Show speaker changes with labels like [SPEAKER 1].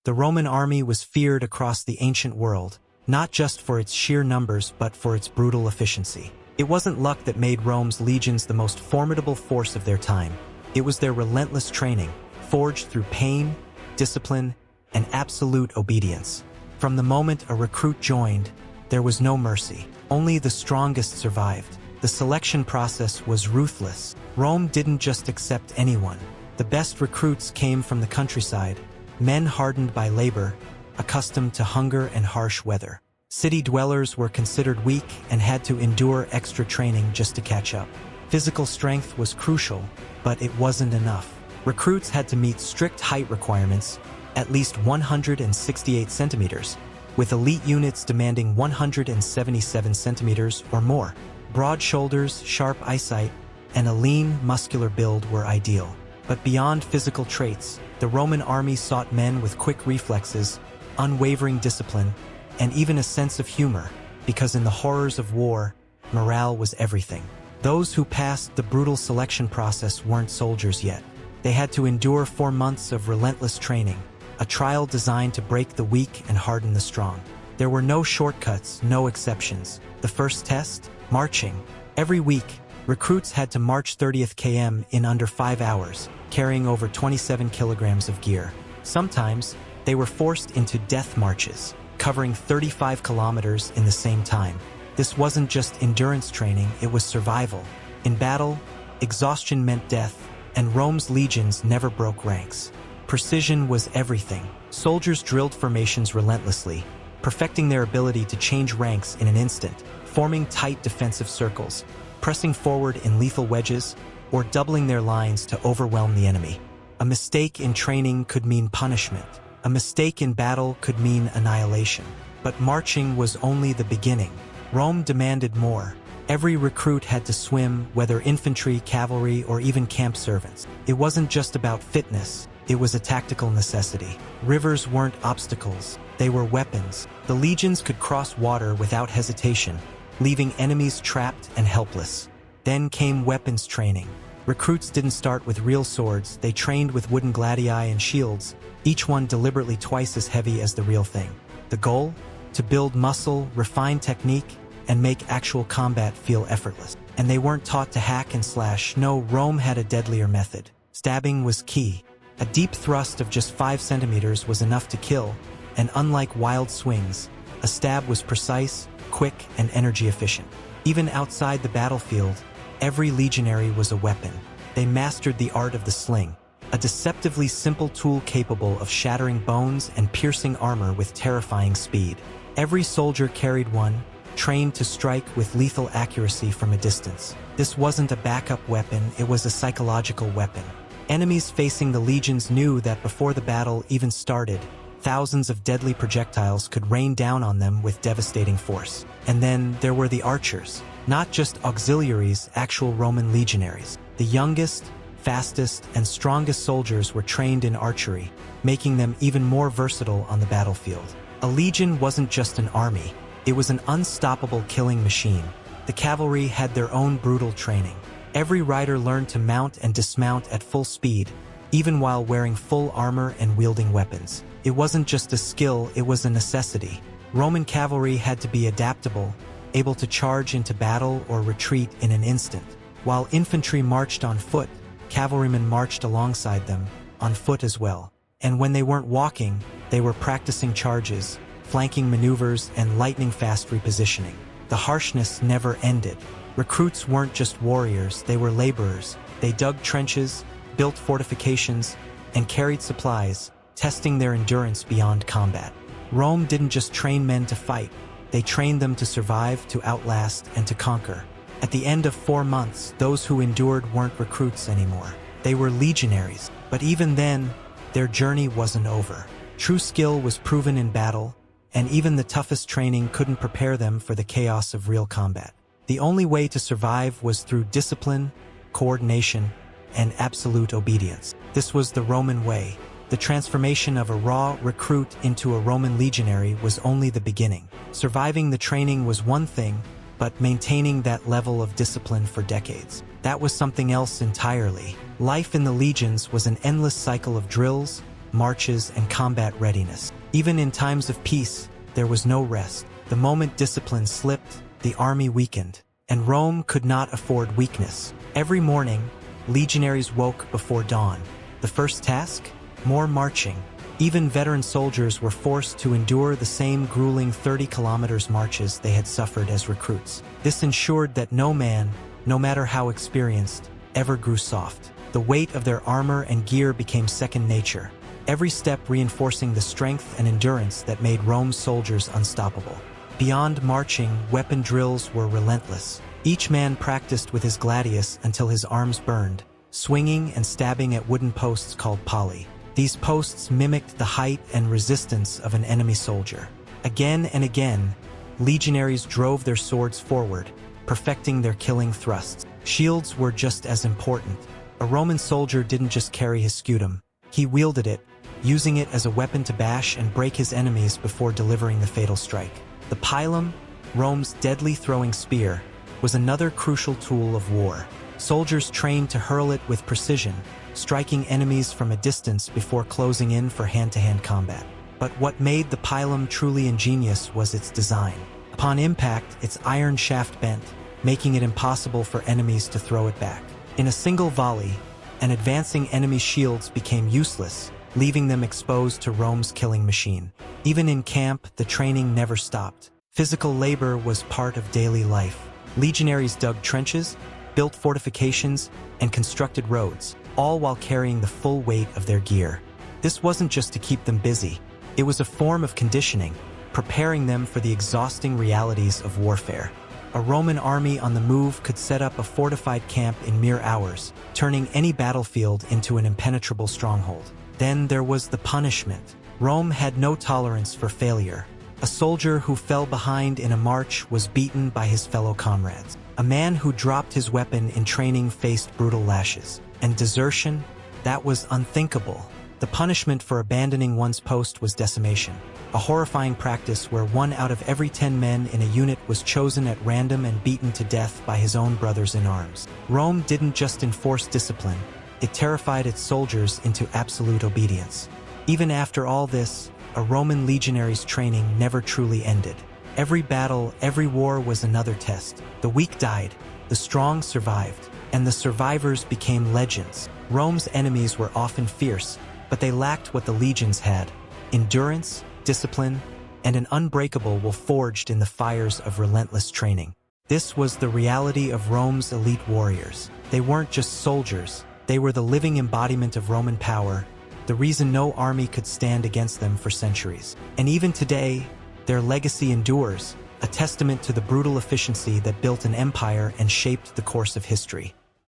[SPEAKER 1] The Roman army was feared across the ancient world, not just for its sheer numbers but for its brutal efficiency. It wasn't luck that made Rome's legions the most formidable force of their time. It was their relentless training, forged through pain, discipline, and absolute obedience. From the moment a recruit joined, there was no mercy. Only the strongest survived. The selection process was ruthless. Rome didn't just accept anyone. The best recruits came from the countryside, men hardened by labor, accustomed to hunger and harsh weather. City dwellers were considered weak and had to endure extra training just to catch up. Physical strength was crucial, but it wasn't enough. Recruits had to meet strict height requirements, at least 168 centimeters, with elite units demanding 177 centimeters or more. Broad shoulders, sharp eyesight, and a lean, muscular build were ideal. But beyond physical traits, the Roman army sought men with quick reflexes, unwavering discipline, and even a sense of humor, because in the horrors of war, morale was everything. Those who passed the brutal selection process weren't soldiers yet. They had to endure 4 months of relentless training, a trial designed to break the weak and harden the strong. There were no shortcuts, no exceptions. The first test? Marching. Every week, recruits had to march 30th km in under 5 hours, carrying over 27 kilograms of gear. Sometimes, they were forced into death marches, covering 35 kilometers in the same time. This wasn't just endurance training, it was survival. In battle, exhaustion meant death, and Rome's legions never broke ranks. Precision was everything. Soldiers drilled formations relentlessly, perfecting their ability to change ranks in an instant, forming tight defensive circles, pressing forward in lethal wedges, or doubling their lines to overwhelm the enemy. A mistake in training could mean punishment. A mistake in battle could mean annihilation. But marching was only the beginning. Rome demanded more. Every recruit had to swim, whether infantry, cavalry, or even camp servants. It wasn't just about fitness, it was a tactical necessity. Rivers weren't obstacles, they were weapons. The legions could cross water without hesitation, leaving enemies trapped and helpless. Then came weapons training. Recruits didn't start with real swords, they trained with wooden gladii and shields, each one deliberately twice as heavy as the real thing. The goal? To build muscle, refine technique, and make actual combat feel effortless. And they weren't taught to hack and slash. No, Rome had a deadlier method. Stabbing was key. A deep thrust of just 5 centimeters was enough to kill, and unlike wild swings, a stab was precise, quick, and energy efficient. Even outside the battlefield, every legionary was a weapon. They mastered the art of the sling, a deceptively simple tool capable of shattering bones and piercing armor with terrifying speed. Every soldier carried one, trained to strike with lethal accuracy from a distance. This wasn't a backup weapon, it was a psychological weapon. Enemies facing the legions knew that before the battle even started, thousands of deadly projectiles could rain down on them with devastating force. And then there were the archers, not just auxiliaries, actual Roman legionaries. The youngest, fastest, and strongest soldiers were trained in archery, making them even more versatile on the battlefield. A legion wasn't just an army, it was an unstoppable killing machine. The cavalry had their own brutal training. Every rider learned to mount and dismount at full speed, even while wearing full armor and wielding weapons. It wasn't just a skill, it was a necessity. Roman cavalry had to be adaptable, able to charge into battle or retreat in an instant. While infantry marched on foot, cavalrymen marched alongside them, on foot as well. And when they weren't walking, they were practicing charges, flanking maneuvers, and lightning-fast repositioning. The harshness never ended. Recruits weren't just warriors, they were laborers. They dug trenches, built fortifications, and carried supplies, testing their endurance beyond combat. Rome didn't just train men to fight, they trained them to survive, to outlast, and to conquer. At the end of 4 months, those who endured weren't recruits anymore. They were legionaries. But even then, their journey wasn't over. True skill was proven in battle, and even the toughest training couldn't prepare them for the chaos of real combat. The only way to survive was through discipline, coordination, and absolute obedience. This was the Roman way. The transformation of a raw recruit into a Roman legionary was only the beginning. Surviving the training was one thing, but maintaining that level of discipline for decades, that was something else entirely. Life in the legions was an endless cycle of drills, marches, and combat readiness. Even in times of peace, there was no rest. The moment discipline slipped, the army weakened, and Rome could not afford weakness. Every morning, legionaries woke before dawn. The first task? More marching. Even veteran soldiers were forced to endure the same grueling 30-kilometer marches they had suffered as recruits. This ensured that no man, no matter how experienced, ever grew soft. The weight of their armor and gear became second nature, every step reinforcing the strength and endurance that made Rome's soldiers unstoppable. Beyond marching, weapon drills were relentless. Each man practiced with his gladius until his arms burned, swinging and stabbing at wooden posts called pali. These posts mimicked the height and resistance of an enemy soldier. Again and again, legionaries drove their swords forward, perfecting their killing thrusts. Shields were just as important. A Roman soldier didn't just carry his scutum. He wielded it, using it as a weapon to bash and break his enemies before delivering the fatal strike. The pilum, Rome's deadly throwing spear, was another crucial tool of war. Soldiers trained to hurl it with precision, striking enemies from a distance before closing in for hand-to-hand combat. But what made the pilum truly ingenious was its design. Upon impact, its iron shaft bent, making it impossible for enemies to throw it back. In a single volley, an advancing enemy's shields became useless, leaving them exposed to Rome's killing machine. Even in camp, the training never stopped. Physical labor was part of daily life. Legionaries dug trenches, built fortifications, and constructed roads, all while carrying the full weight of their gear. This wasn't just to keep them busy. It was a form of conditioning, preparing them for the exhausting realities of warfare. A Roman army on the move could set up a fortified camp in mere hours, turning any battlefield into an impenetrable stronghold. Then there was the punishment. Rome had no tolerance for failure. A soldier who fell behind in a march was beaten by his fellow comrades. A man who dropped his weapon in training faced brutal lashes. And desertion? That was unthinkable. The punishment for abandoning one's post was decimation, a horrifying practice where 1 out of every 10 men in a unit was chosen at random and beaten to death by his own brothers in arms. Rome didn't just enforce discipline, it terrified its soldiers into absolute obedience. Even after all this, a Roman legionary's training never truly ended. Every battle, every war was another test. The weak died, the strong survived, and the survivors became legends. Rome's enemies were often fierce, but they lacked what the legions had: endurance, discipline, and an unbreakable will forged in the fires of relentless training. This was the reality of Rome's elite warriors. They weren't just soldiers, they were the living embodiment of Roman power, the reason no army could stand against them for centuries. And even today, their legacy endures, a testament to the brutal efficiency that built an empire and shaped the course of history.